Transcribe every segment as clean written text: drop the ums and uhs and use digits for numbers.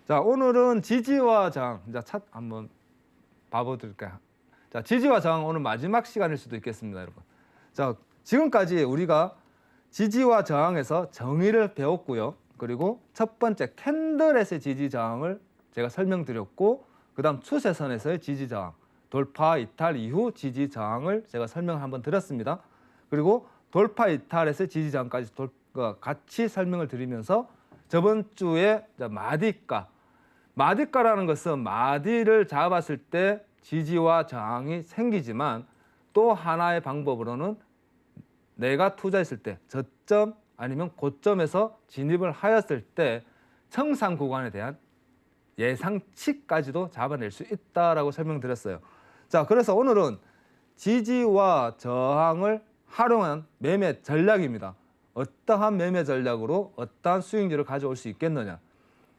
자, 오늘은 지지와 저항. 자, 차 한번 봐보실까요? 자, 지지와 저항 오늘 마지막 시간일 수도 있겠습니다, 여러분. 자, 지금까지 우리가 지지와 저항에서 정의를 배웠고요. 그리고 첫 번째 캔들에서의 지지 저항을 제가 설명드렸고, 그다음 추세선에서의 지지 저항, 돌파 이탈 이후 지지 저항을 제가 설명 한번 드렸습니다. 그리고 돌파 이탈에서의 지지 저항까지 같이 설명을 드리면서 저번 주에 마디가라는 것은 마디를 잡았을 때 지지와 저항이 생기지만 또 하나의 방법으로는 내가 투자했을 때 저점 아니면 고점에서 진입을 하였을 때 청산 구간에 대한 예상치까지도 잡아낼 수 있다라고 설명드렸어요. 자, 그래서 오늘은 지지와 저항을 활용한 매매 전략입니다. 어떠한 매매 전략으로 어떠한 수익률을 가져올 수 있겠느냐.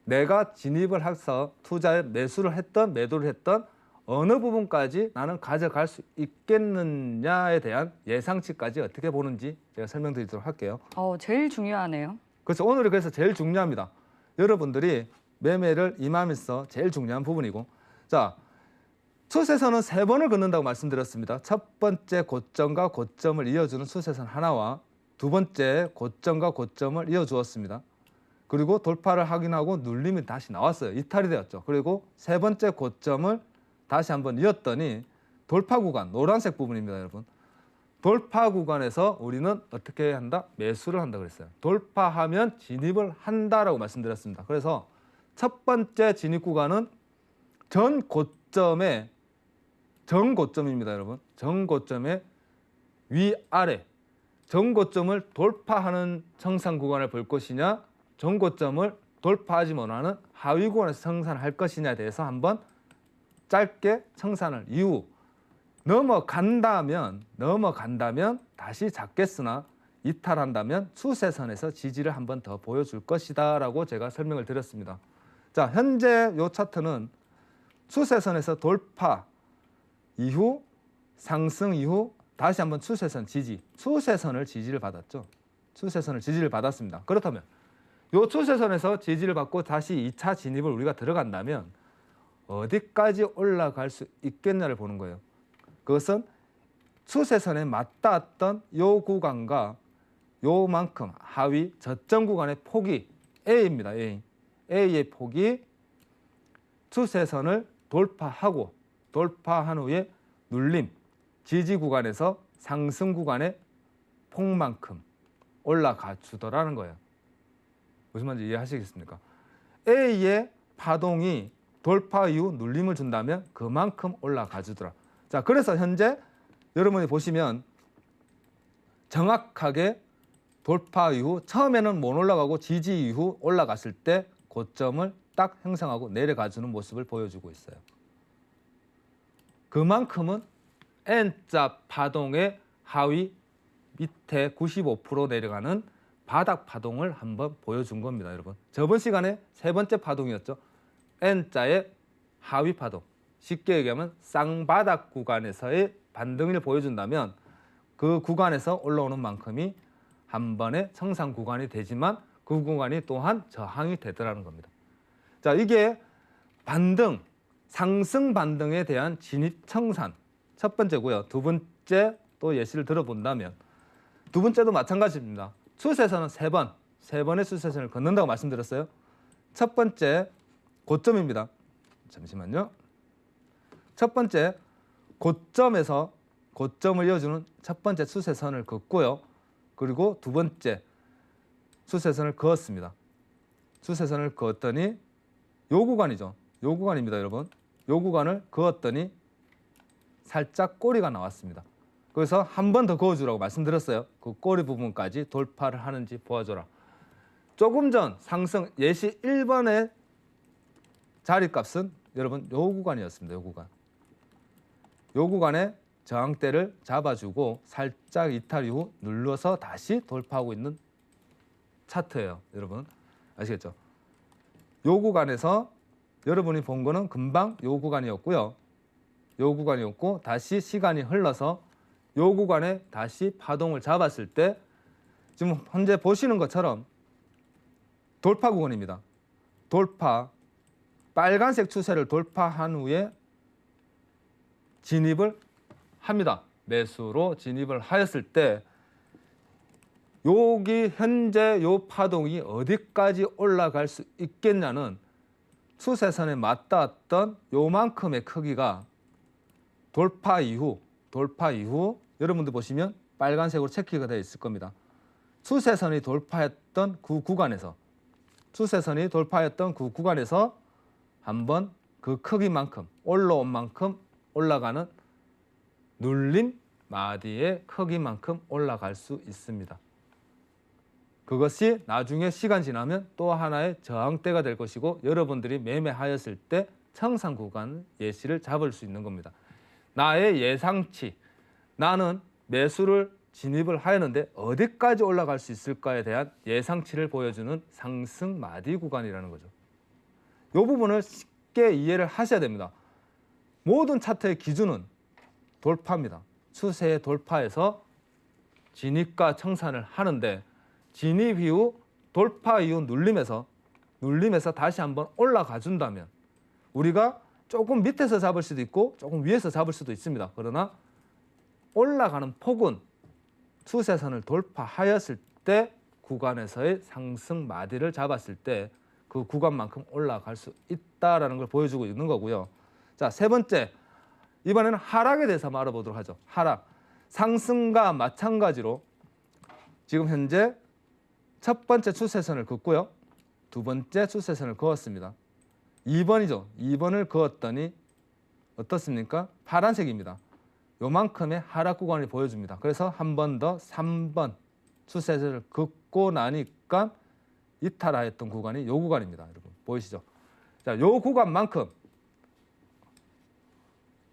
내가 진입을 해서 투자에 매수를 했던 매도를 했던 어느 부분까지 나는 가져갈 수 있겠느냐에 대한 예상치까지 어떻게 보는지 제가 설명드리도록 할게요. 제일 중요하네요. 그래서 오늘이 그래서 제일 중요합니다. 여러분들이 매매를 임하면서 제일 중요한 부분이고, 자, 추세선은 3번을 긋는다고 말씀드렸습니다. 첫 번째 고점과 고점을 이어주는 추세선 하나와 두 번째 고점과 고점을 이어주었습니다. 그리고 돌파를 확인하고 눌림이 다시 나왔어요. 이탈이 되었죠. 그리고 세 번째 고점을 다시 한번 이었더니 돌파 구간, 노란색 부분입니다, 여러분. 돌파 구간에서 우리는 어떻게 한다? 매수를 한다 그랬어요. 돌파하면 진입을 한다라고 말씀드렸습니다. 그래서 첫 번째 진입 구간은 전 고점입니다, 여러분. 전 고점의 위아래, 전 고점을 돌파하는 청산 구간을 볼 것이냐, 전 고점을 돌파하지 못하는 하위 구간에서 청산할 것이냐에 대해서 한번 짧게 청산을 이후 넘어간다면 다시 잡겠으나 이탈한다면 추세선에서 지지를 한번 더 보여줄 것이다 라고 제가 설명을 드렸습니다. 자, 현재 이 차트는 추세선에서 돌파 이후 상승 이후 다시 한번 추세선을 지지를 받았죠. 추세선을 지지를 받았습니다. 그렇다면 이 추세선에서 지지를 받고 다시 2차 진입을 우리가 들어간다면 어디까지 올라갈 수 있겠냐를 보는 거예요. 그것은 추세선에 맞닿았던 이 구간과 요만큼 하위 저점 구간의 폭이 A입니다. A의 폭이 추세선을 돌파한 후에 눌림, 지지 구간에서 상승 구간의 폭만큼 올라가 주더라는 거예요. 무슨 말인지 이해하시겠습니까? A의 파동이 돌파 이후 눌림을 준다면 그만큼 올라가 주더라. 자, 그래서 현재 여러분이 보시면 정확하게 돌파 이후 처음에는 못 올라가고 지지 이후 올라갔을 때 고점을 딱 형성하고 내려가 주는 모습을 보여주고 있어요. 그만큼은 N자 파동의 하위 밑에 95% 내려가는 바닥 파동을 한번 보여준 겁니다, 여러분. 저번 시간에 세 번째 파동이었죠. N자의 하위 파동. 쉽게 얘기하면 쌍바닥 구간에서의 반등을 보여준다면 그 구간에서 올라오는 만큼이 한 번의 청산 구간이 되지만 그 구간이 또한 저항이 되더라는 겁니다. 자, 이게 반등, 상승 반등에 대한 진입 청산 첫 번째고요. 두 번째 또 예시를 들어본다면 두 번째도 마찬가지입니다. 추세선은 세 번의 추세선을 걷는다고 말씀드렸어요. 첫 번째 고점입니다. 잠시만요. 첫 번째 고점에서 고점을 이어주는 첫 번째 추세선을 걷고요. 그리고 두 번째 추세선을 그었습니다. 추세선을 그었더니 요 구간이죠. 요 구간입니다, 여러분. 요 구간을 그었더니 살짝 꼬리가 나왔습니다. 그래서 한 번 더 그어주라고 말씀드렸어요. 그 꼬리 부분까지 돌파를 하는지 보아줘라. 조금 전 상승 예시 1번의 자리값은 여러분 요 구간이었습니다. 요 구간. 요 구간에 저항대를 잡아주고 살짝 이탈 이후 눌러서 다시 돌파하고 있는 차트예요. 여러분 아시겠죠? 요 구간에서 여러분이 본 거는 금방 요 구간이었고요. 요 구간이었고 다시 시간이 흘러서 요 구간에 다시 파동을 잡았을 때 지금 현재 보시는 것처럼 돌파 구간입니다. 돌파 빨간색 추세를 돌파한 후에 진입을 합니다. 매수로 진입을 하였을 때 여기 현재 요 파동이 어디까지 올라갈 수 있겠냐는 추세선에 맞닿았던 요만큼의 크기가 돌파 이후 여러분들 보시면 빨간색으로 체크가 되어 있을 겁니다. 추세선이 돌파했던 그 구간에서 한번 그 크기만큼 올라온 만큼 올라가는 눌림 마디의 크기만큼 올라갈 수 있습니다. 그것이 나중에 시간 지나면 또 하나의 저항대가 될 것이고 여러분들이 매매하였을 때 청산 구간 예시를 잡을 수 있는 겁니다. 나의 예상치, 나는 매수를 진입을 하였는데 어디까지 올라갈 수 있을까에 대한 예상치를 보여주는 상승 마디 구간이라는 거죠. 이 부분을 쉽게 이해를 하셔야 됩니다. 모든 차트의 기준은 돌파입니다. 추세의 돌파에서 진입과 청산을 하는데 진입 이후 돌파 이후 눌림에서 다시 한번 올라가 준다면 우리가 조금 밑에서 잡을 수도 있고 조금 위에서 잡을 수도 있습니다. 그러나 올라가는 폭은 추세선을 돌파하였을 때 구간에서의 상승 마디를 잡았을 때 그 구간만큼 올라갈 수 있다라는 걸 보여주고 있는 거고요. 자, 세 번째, 이번에는 하락에 대해서 한번 알아보도록 하죠. 하락, 상승과 마찬가지로 지금 현재 첫 번째 추세선을 긋고요. 두 번째 추세선을 그었습니다. 2번이죠. 2번을 그었더니 어떻습니까? 파란색입니다. 요만큼의 하락 구간을 보여줍니다. 그래서 한 번 더 3번 추세선을 긋고 나니까 이탈하였던 구간이 요 구간입니다. 여러분 보이시죠? 자, 요 구간만큼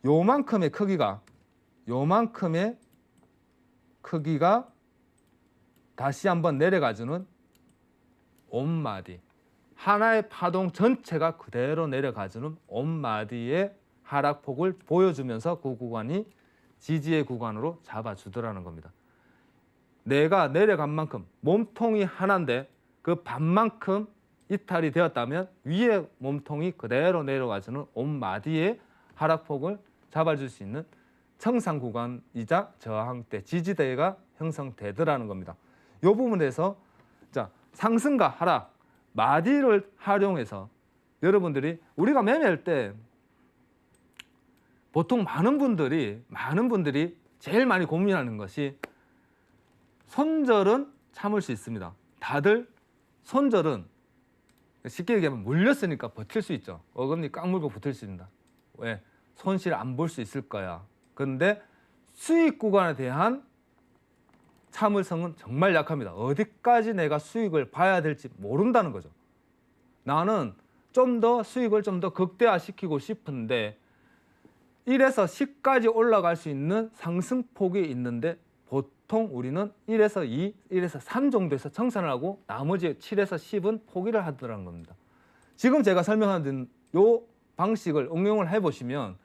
요만큼의 크기가 다시 한번 내려가주는 온마디, 하나의 파동 전체가 그대로 내려가주는 온마디의 하락폭을 보여주면서 그 구간이 지지의 구간으로 잡아주더라는 겁니다. 내가 내려간 만큼 몸통이 하나인데 그 반만큼 이탈이 되었다면 위에 몸통이 그대로 내려가주는 온마디의 하락폭을 잡아줄 수 있는 청산 구간이자 저항대, 지지대가 형성되더라는 겁니다. 이 부분에서 자, 상승과 하락, 마디를 활용해서 여러분들이 우리가 매매할 때 보통 많은 분들이 제일 많이 고민하는 것이 손절은 참을 수 있습니다. 다들 손절은 쉽게 얘기하면 물렸으니까 버틸 수 있죠. 어금니 꽉 물고 버틸 수 있습니다. 왜? 손실 안 볼 수 있을 거야. 그런데 수익 구간에 대한 참을성은 정말 약합니다. 어디까지 내가 수익을 봐야 될지 모른다는 거죠. 나는 좀 더 수익을 좀 더 극대화시키고 싶은데 1에서 10까지 올라갈 수 있는 상승폭이 있는데 보통 우리는 1에서 2, 1에서 3 정도에서 청산을 하고 나머지 7에서 10은 포기를 하더라는 겁니다. 지금 제가 설명하는 이 방식을 응용을 해보시면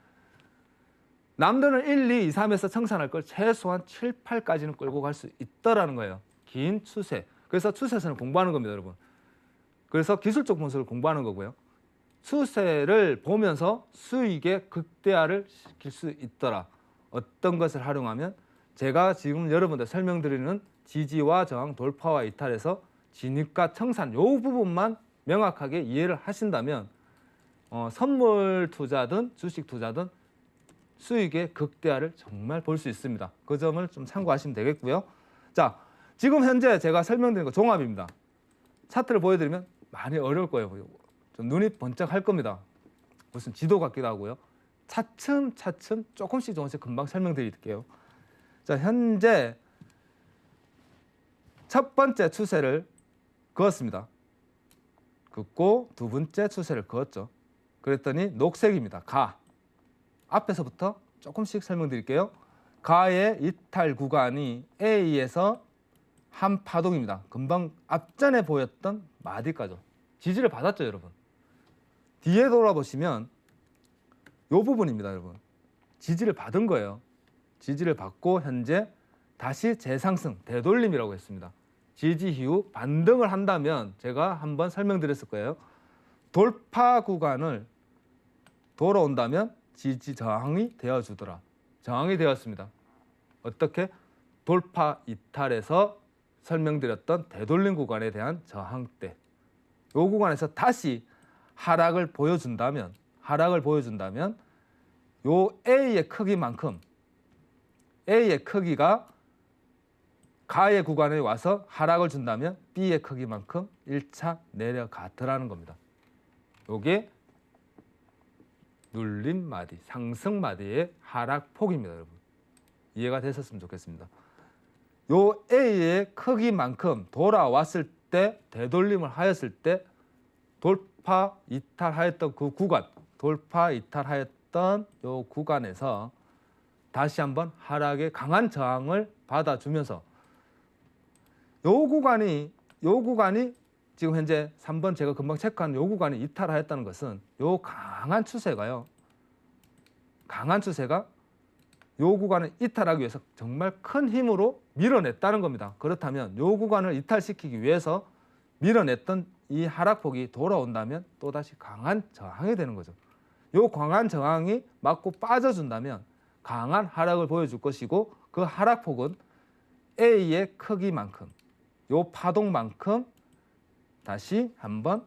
남들은 1, 2, 3에서 청산할 걸 최소한 7, 8까지는 끌고 갈 수 있다라는 거예요. 긴 추세. 그래서 추세선을 공부하는 겁니다, 여러분. 그래서 기술적 분석을 공부하는 거고요. 추세를 보면서 수익의 극대화를 시킬 수 있더라. 어떤 것을 활용하면 제가 지금 여러분들 설명드리는 지지와 저항, 돌파와 이탈에서 진입과 청산 요 부분만 명확하게 이해를 하신다면 선물 투자든 주식 투자든 수익의 극대화를 정말 볼 수 있습니다. 그 점을 좀 참고하시면 되겠고요. 자, 지금 현재 제가 설명드린 거 종합입니다. 차트를 보여드리면 많이 어려울 거예요. 좀 눈이 번쩍할 겁니다. 무슨 지도 같기도 하고요. 차츰차츰 조금씩 금방 설명드릴게요. 자, 현재 첫 번째 추세를 그었습니다. 긋고 두 번째 추세를 그었죠. 그랬더니 녹색입니다. 가. 앞에서부터 조금씩 설명드릴게요. 가의 이탈 구간이 A에서 한 파동입니다. 금방 앞전에 보였던 마디까지 지지를 받았죠, 여러분. 뒤에 돌아보시면 이 부분입니다, 여러분. 지지를 받은 거예요. 지지를 받고 현재 다시 재상승, 되돌림이라고 했습니다. 지지 이후 반등을 한다면 제가 한번 설명드렸을 거예요. 돌파 구간을 돌아온다면 지지 저항이 되어주더라. 저항이 되었습니다. 어떻게? 돌파 이탈에서 설명드렸던 되돌림 구간에 대한 저항대. 이 구간에서 다시 하락을 보여준다면 요 A의 크기만큼 A의 크기가 가의 구간에 와서 하락을 준다면 B의 크기만큼 1차 내려가더라는 겁니다. 요게 눌림마디, 상승마디의 하락폭입니다. 여러분. 이해가 되셨으면 좋겠습니다. 요 A의 크기만큼 돌아왔을 때, 되돌림을 하였을 때 돌파 이탈하였던 그 구간, 돌파 이탈하였던 요 구간에서 다시 한번 하락의 강한 저항을 받아주면서 요 구간이 지금 현재 3번 제가 금방 체크한 요 구간이 이탈하였다는 것은 요 강한 추세가 요 구간을 이탈하기 위해서 정말 큰 힘으로 밀어냈다는 겁니다. 그렇다면 요 구간을 이탈시키기 위해서 밀어냈던 이 하락폭이 돌아온다면 또다시 강한 저항이 되는 거죠. 요 강한 저항이 맞고 빠져준다면 강한 하락을 보여줄 것이고 그 하락폭은 A의 크기만큼, 요 파동만큼 다시 한번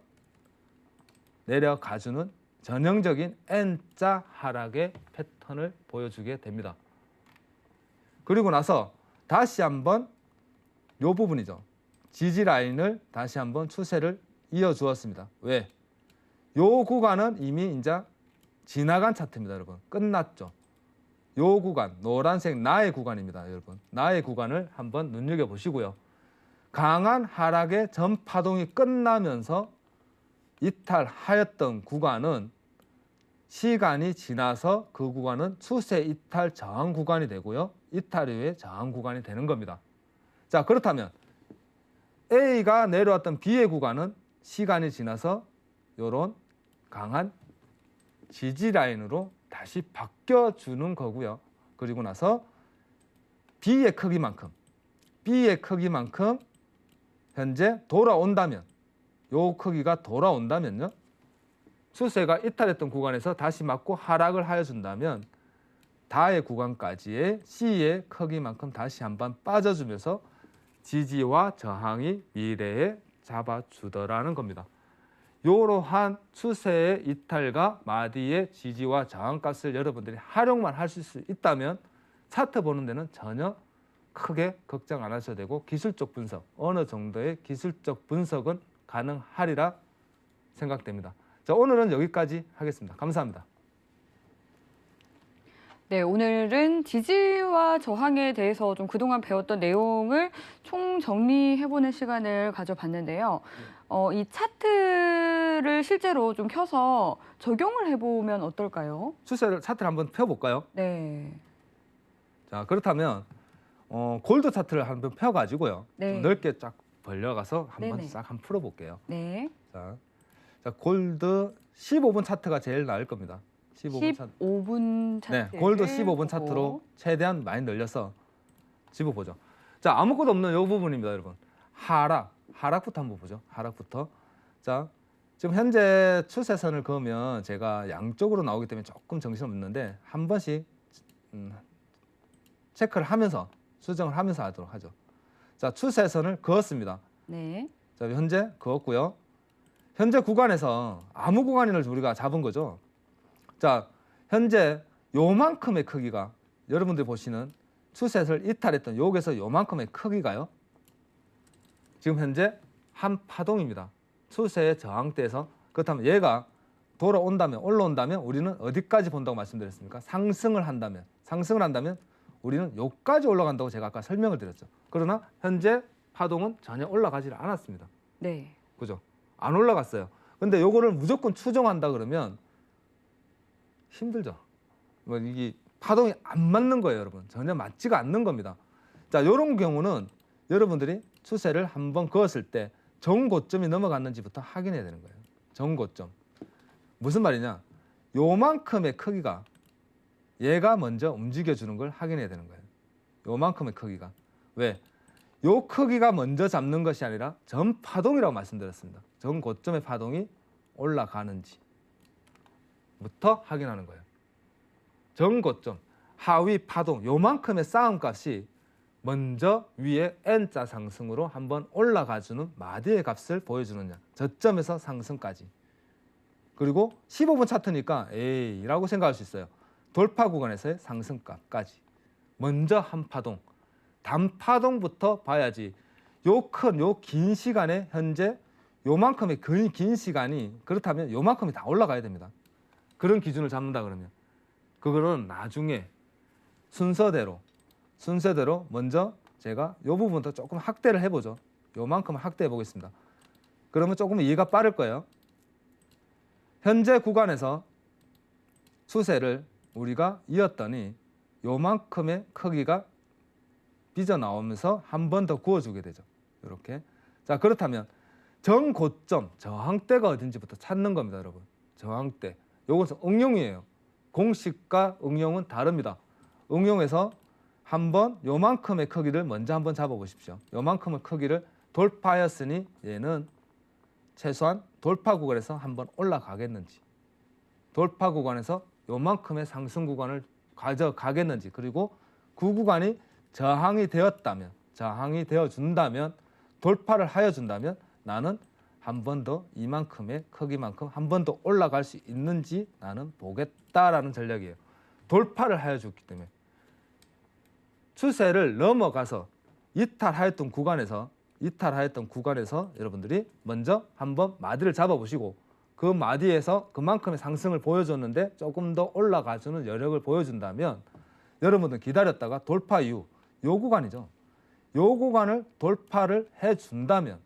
내려가주는 전형적인 N자 하락의 패턴을 보여주게 됩니다. 그리고 나서 다시 한번 요 부분이죠. 지지 라인을 다시 한번 추세를 이어주었습니다. 왜? 요 구간은 이미 이제 지나간 차트입니다, 여러분. 끝났죠. 요 구간, 노란색 나의 구간입니다, 여러분. 나의 구간을 한번 눈여겨보시고요. 강한 하락의 전 파동이 끝나면서 이탈하였던 구간은 시간이 지나서 그 구간은 추세 이탈 저항 구간이 되고요. 이탈 이후에 저항 구간이 되는 겁니다. 자, 그렇다면 A가 내려왔던 B의 구간은 시간이 지나서 이런 강한 지지 라인으로 다시 바뀌어주는 거고요. 그리고 나서 B의 크기만큼 현재 돌아온다면, 요 크기가 돌아온다면요, 추세가 이탈했던 구간에서 다시 맞고 하락을 하여준다면 다의 구간까지의 C의 크기만큼 다시 한번 빠져주면서 지지와 저항이 미래에 잡아주더라는 겁니다. 이러한 추세의 이탈과 마디의 지지와 저항 값을 여러분들이 활용만 하실 수 있다면 차트 보는 데는 전혀 크게 걱정 안 하셔도 되고 기술적 분석, 어느 정도의 기술적 분석은 가능하리라 생각됩니다. 자, 오늘은 여기까지 하겠습니다. 감사합니다. 네, 오늘은 지지와 저항에 대해서 좀 그동안 배웠던 내용을 총정리해보는 시간을 가져봤는데요. 이 차트를 실제로 좀 켜서 적용을 해보면 어떨까요? 차트를 한번 펴볼까요? 네. 자, 그렇다면 골드 차트를 한번 펴가지고요. 네. 좀 넓게 쫙 벌려가서 한번 네네. 싹 한번 풀어볼게요. 네. 자, 골드 15분 차트가 제일 나을 겁니다. 15분 차트. 네, 골드 15분 차트로 최대한 많이 늘려서 집어보죠. 자, 아무것도 없는 이 부분입니다, 여러분. 하락부터 한번 보죠. 하락부터. 자, 지금 현재 추세선을 그으면 제가 양쪽으로 나오기 때문에 조금 정신없는데 한 번씩 체크를 하면서 수정을 하면서 하도록 하죠. 자, 추세선을 그었습니다. 네. 자, 현재 그었고요. 현재 구간에서 아무 구간을 우리가 잡은 거죠. 자, 현재 요만큼의 크기가 여러분들이 보시는 추세선을 이탈했던 여기서 요만큼의 크기가요. 지금 현재 한 파동입니다. 추세의 저항대에서. 그렇다면 얘가 올라온다면 우리는 어디까지 본다고 말씀드렸습니까? 상승을 한다면 우리는 여기까지 올라간다고 제가 아까 설명을 드렸죠. 그러나 현재 파동은 전혀 올라가지 않았습니다. 네. 그죠? 안 올라갔어요. 근데 요거를 무조건 추정한다 그러면 힘들죠. 뭐 이게 파동이 안 맞는 거예요, 여러분. 전혀 맞지가 않는 겁니다. 자, 이런 경우는 여러분들이 추세를 한번 그었을 때 정고점이 넘어갔는지부터 확인해야 되는 거예요. 정고점. 무슨 말이냐? 요만큼의 크기가 얘가 먼저 움직여주는 걸 확인해야 되는 거예요. 요만큼의 크기가. 왜? 요 크기가 먼저 잡는 것이 아니라 전 파동이라고 말씀드렸습니다. 전 고점의 파동이 올라가는지부터 확인하는 거예요. 전고점, 하위 파동 요만큼의 싸움값이 먼저 위에 N자 상승으로 한번 올라가주는 마디의 값을 보여주느냐. 저점에서 상승까지. 그리고 15분 차트니까 에이라고 생각할 수 있어요. 돌파 구간에서의 상승값까지. 먼저 한 파동, 단파동부터 봐야지. 요 긴 시간에 현재 요만큼의 긴 시간이 그렇다면 요만큼이 다 올라가야 됩니다. 그런 기준을 잡는다 그러면 그거는 나중에 순서대로 먼저 제가 요 부분부터 조금 확대를 해보죠. 요만큼 확대해 보겠습니다. 그러면 조금 이해가 빠를 거예요. 현재 구간에서 추세를 우리가 이었더니 요만큼의 크기가 삐져나오면서 한 번 더 구워주게 되죠. 이렇게. 자, 그렇다면 정고점, 저항대가 어딘지부터 찾는 겁니다, 여러분. 저항대. 요것은 응용이에요. 공식과 응용은 다릅니다. 응용에서 한번 요만큼의 크기를 먼저 한번 잡아보십시오. 요만큼의 크기를 돌파하였으니 얘는 최소한 돌파 구간에서 한번 올라가겠는지, 돌파 구간에서 요만큼의 상승 구간을 가져가겠는지, 그리고 그 구간이 저항이 되어준다면, 돌파를 하여준다면 나는 한 번 더 이만큼의 크기만큼 한 번 더 올라갈 수 있는지 나는 보겠다라는 전략이에요. 돌파를 하여줬기 때문에. 추세를 넘어가서 이탈하였던 구간에서 여러분들이 먼저 한번 마디를 잡아보시고 그 마디에서 그만큼의 상승을 보여줬는데 조금 더 올라가주는 여력을 보여준다면 여러분들 기다렸다가 돌파 이후 요 구간이죠. 요 구간을 돌파를 해준다면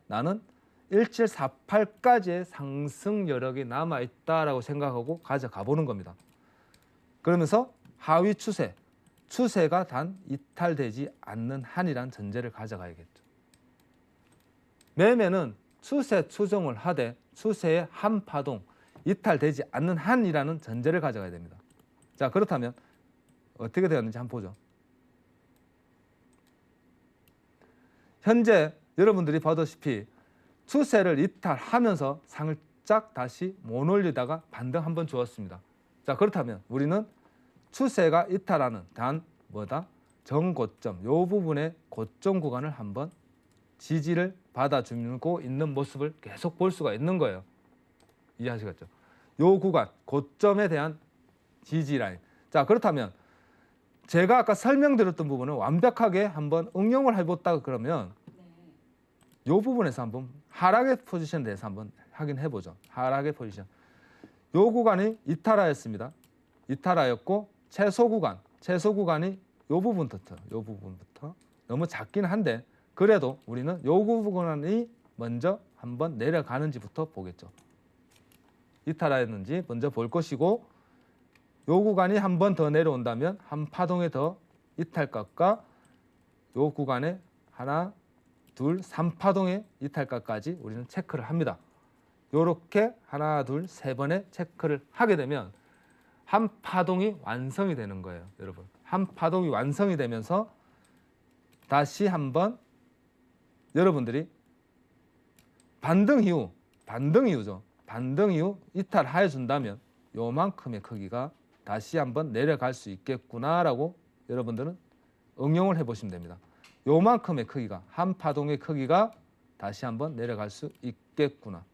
나는 1748까지의 상승 여력이 남아있다라고 생각하고 가져가 보는 겁니다. 그러면서 하위 추세가 단 이탈되지 않는 한이란 전제를 가져가야겠죠. 매매는 추세 추종을 하되 추세의 한 파동 이탈되지 않는 한이라는 전제를 가져가야 됩니다. 자, 그렇다면 어떻게 되었는지 한번 보죠. 현재 여러분들이 보다시피 추세를 이탈하면서 살짝 다시 못 올리다가 반등 한번 주었습니다. 자, 그렇다면 우리는 추세가 이탈하는 정고점, 요 부분의 고점 구간을 한번 지지를 받아주고 있는 모습을 계속 볼 수가 있는 거예요. 이해하시겠죠? 요 구간, 고점에 대한 지지 라인. 자, 그렇다면 제가 아까 설명드렸던 부분은 완벽하게 한번 응용을 해봤다 그러면 요 부분에서 한번 하락의 포지션에 대해서 한번 확인해 보죠. 하락의 포지션. 요 구간이 이탈하였습니다. 이탈하였고 최소 구간이 요 부분부터 너무 작긴 한데 그래도 우리는 요 구간이 먼저 한번 내려가는지부터 보겠죠. 이탈하였는지 먼저 볼 것이고 요 구간이 한 번 더 내려온다면 한 파동에 더 이탈값과 요 구간에 하나, 둘, 3파동의 이탈값까지 우리는 체크를 합니다. 요렇게 하나, 둘, 세 번의 체크를 하게 되면 한 파동이 완성이 되는 거예요, 여러분. 한 파동이 완성이 되면서 다시 한번 여러분들이 반등 이후죠. 반등 이후 이탈하여 준다면 요만큼의 크기가 다시 한번 내려갈 수 있겠구나라고 여러분들은 응용을 해보시면 됩니다. 요만큼의 크기가, 한 파동의 크기가 다시 한번 내려갈 수 있겠구나.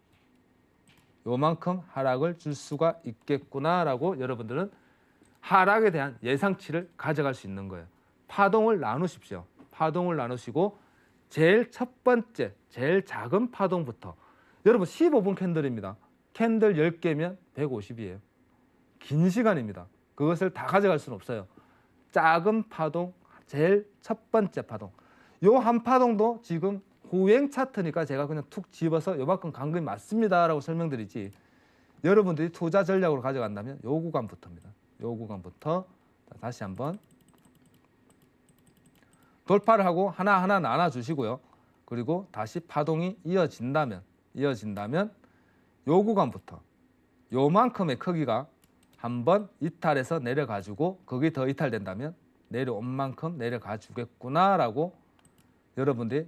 요만큼 하락을 줄 수가 있겠구나라고 여러분들은 하락에 대한 예상치를 가져갈 수 있는 거예요. 파동을 나누십시오. 파동을 나누시고 제일 첫 번째, 제일 작은 파동부터. 여러분 15분 캔들입니다. 캔들 10개면 150이에요. 긴 시간입니다. 그것을 다 가져갈 수는 없어요. 작은 파동, 제일 첫 번째 파동. 요 한 파동도 지금 후행 차트니까 제가 그냥 툭 집어서 요만큼 간 게 맞습니다라고 설명드리지. 여러분들이 투자 전략으로 가져간다면 요 구간부터입니다. 요 구간부터 다시 한번 돌파를 하고 하나하나 나눠주시고요. 그리고 다시 파동이 이어진다면 요 구간부터 요만큼의 크기가 한번 이탈해서 내려가지고 거기 더 이탈된다면 내려온 만큼 내려가 주겠구나라고 여러분들이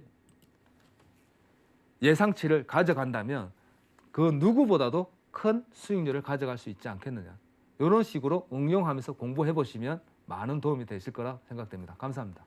예상치를 가져간다면 그 누구보다도 큰 수익률을 가져갈 수 있지 않겠느냐. 이런 식으로 응용하면서 공부해 보시면 많은 도움이 되실 거라 생각됩니다. 감사합니다.